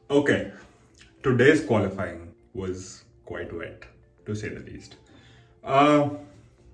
Okay, today's qualifying was quite wet, to say the least. Uh,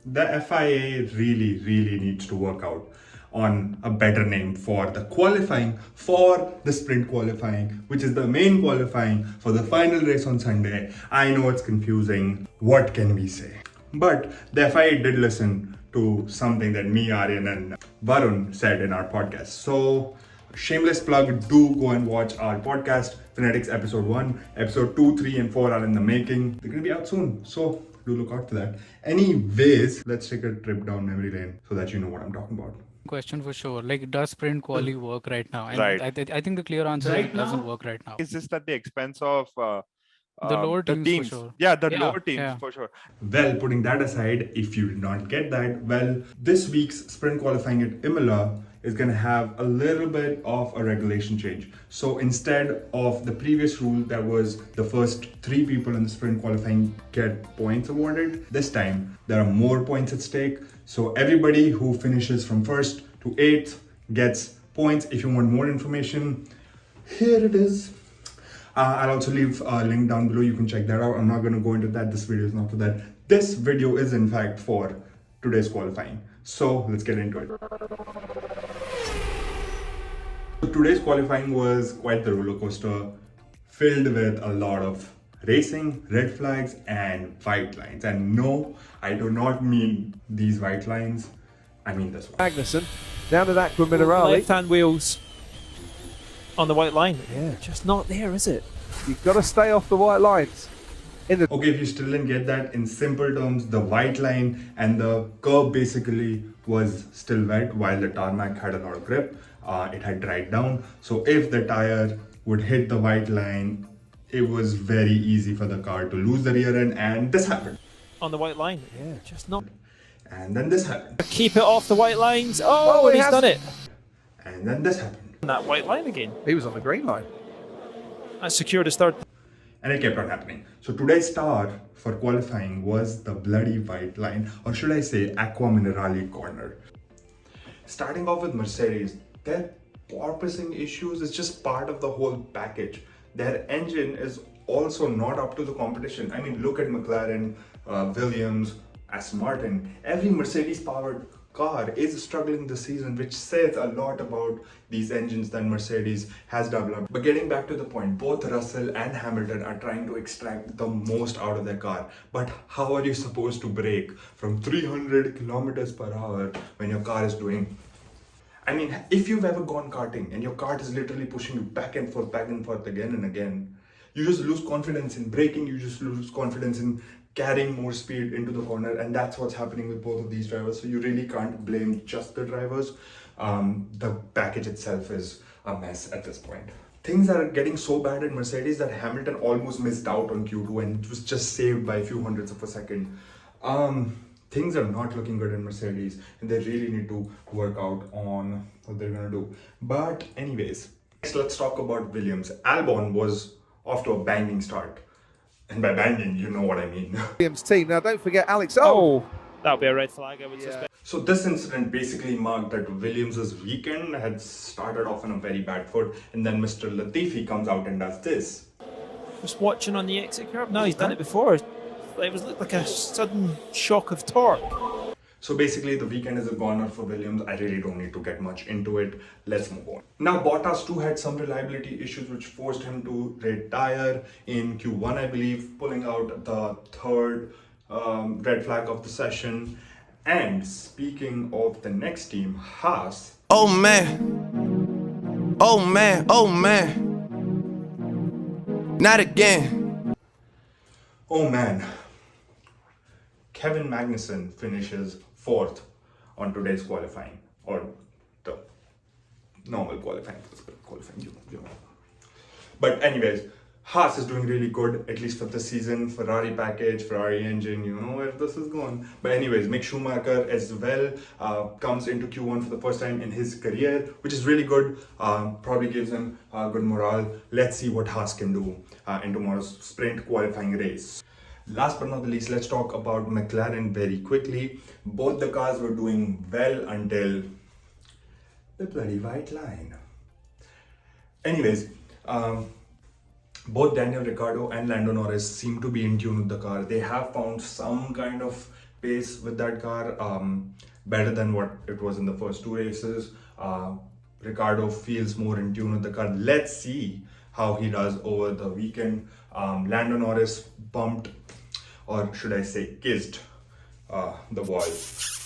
the FIA really needs to work out on a better name for the qualifying for the sprint qualifying, which is the main qualifying for the final race on Sunday. I know it's confusing. What can we say? But the FIA did listen to something that me, Aryan, and Varun said in our podcast. So, shameless plug, do go and watch our podcast, Phonetics Episode 1. Episode 2, 3, and 4 are in the making. They're going to be out soon. So, do look out for that. Anyways, let's take a trip down memory lane so that you know what I'm talking about. Question for sure. Like, does sprint quali work right now? And Right. I think the clear answer is it doesn't work right now. It's just at the expense of The lower the teams, teams. for sure. Yeah, the Yeah, lower teams yeah. for sure. Well, putting that aside, if you did not get that, well, this week's sprint qualifying at IMOLA is going to have a little bit of a regulation change. So instead of the previous rule that was the first 3 people in the sprint qualifying get points awarded, this time there are more points at stake. So everybody who finishes from 1st to 8th gets points. If you want more information, here it is. I'll also leave a link down below. You can check that out. I'm not going to go into that. This video is not for that. This video is in fact for today's qualifying. So let's get into it. So today's qualifying was quite the roller coaster, filled with a lot of racing, red flags, and white lines. And no, I do not mean these white lines. I mean this one. Magnussen down to that Minerali. Left-hand wheels on the white line. Yeah. Just not there, is it? You've got to stay off the white lines. Okay, if you still didn't get that, in simple terms, the white line and the curb basically was still wet while the tarmac had a lot of grip. It had dried down. So if the tire would hit the white line, it was very easy for the car to lose the rear end, and this happened. On the white line. Yeah. Just not. And then this happened. Keep it off the white lines. Oh, Oh, and he he's has- done it. And then this happened. On that white line again. He was on the green line. That secured his third. And it kept on happening. So today's star for qualifying was the bloody white line, or should I say Aqua Minerali corner. Starting off with Mercedes, their porpoising issues is just part of the whole package. Their engine is also not up to the competition. I mean, look at McLaren, Williams, Aston Martin. Every Mercedes powered car is struggling this season, which says a lot about these engines that Mercedes has developed. But getting back to the point, both Russell and Hamilton are trying to extract the most out of their car. But how are you supposed to brake from 300 kilometers per hour when your car is doing... I mean, if you've ever gone karting and your cart is literally pushing you back and forth again and again, you just lose confidence in braking, you just lose confidence in carrying more speed into the corner, and that's what's happening with both of these drivers. So you really can't blame just the drivers. The package itself is a mess at this point. Things are getting so bad at Mercedes that Hamilton almost missed out on Q2 and was just saved by a few hundredths of a second. Things are not looking good in Mercedes, and they really need to work out on what they're gonna do. But anyways, next let's talk about Williams. Albon was off to a banging start. And by banging, you know what I mean. Williams team. Now, don't forget Alex. Oh, that'll be a red flag, I would suspect. So this incident basically marked that Williams' weekend had started off on a very bad foot, and then Mr. Latifi comes out and does this. Just watching on the exit curve. No, he's done it before. It was like a sudden shock of torque. So basically the weekend is a goner for Williams. I really don't need to get much into it. Let's move on. Now Bottas too had some reliability issues which forced him to retire in Q1, I believe, pulling out the third red flag of the session. And speaking of the next team, Haas. Oh man. Oh man. Oh man. Not again. Oh man. Kevin Magnussen finishes 4th on today's qualifying, or the normal qualifying, you know. But anyways, Haas is doing really good, at least for this season. Ferrari package, Ferrari engine, you know where this is going. But anyways, Mick Schumacher as well comes into Q1 for the first time in his career, which is really good. Probably gives him good morale. Let's see what Haas can do in tomorrow's sprint qualifying race. Last but not the least, let's talk about McLaren very quickly. Both the cars were doing well until the bloody white line. Anyways, both Daniel Ricciardo and Lando Norris seem to be in tune with the car. They have found some kind of pace with that car, better than what it was in the first two races. Ricciardo feels more in tune with the car. Let's see how he does over the weekend. Lando Norris bumped, or should I say kissed, the wall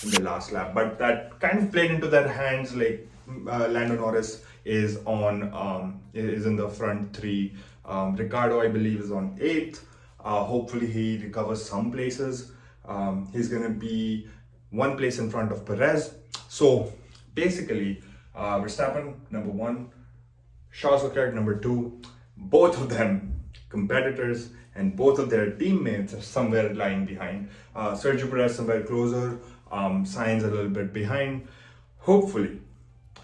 in the last lap, but that kind of played into their hands. Like Lando Norris is in the front three. Ricciardo, I believe, is on 8th. Hopefully he recovers some places. He's gonna be one place in front of Perez. So basically, Verstappen number 1, Charles Leclerc number 2. Both of them competitors, and both of their teammates are somewhere lying behind. Sergio Perez somewhere closer, Sainz a little bit behind. Hopefully,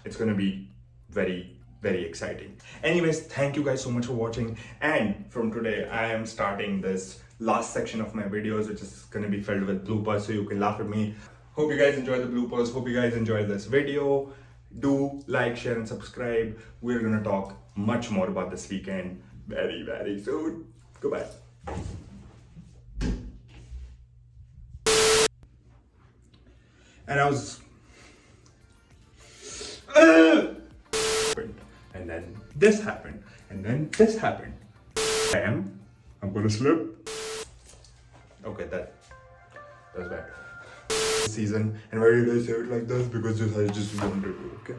it's gonna be very, very exciting. Anyways, thank you guys so much for watching. And from today, I am starting this last section of my videos, which is gonna be filled with bloopers, so you can laugh at me. Hope you guys enjoyed the bloopers. Hope you guys enjoyed this video. Do like, share, and subscribe. We're gonna talk much more about this weekend very, very soon. Goodbye. And I was and then this happened, and then this happened. I'm gonna slip. Okay, that was bad. Season, and why did I say it like this? Because I just wanted to, okay?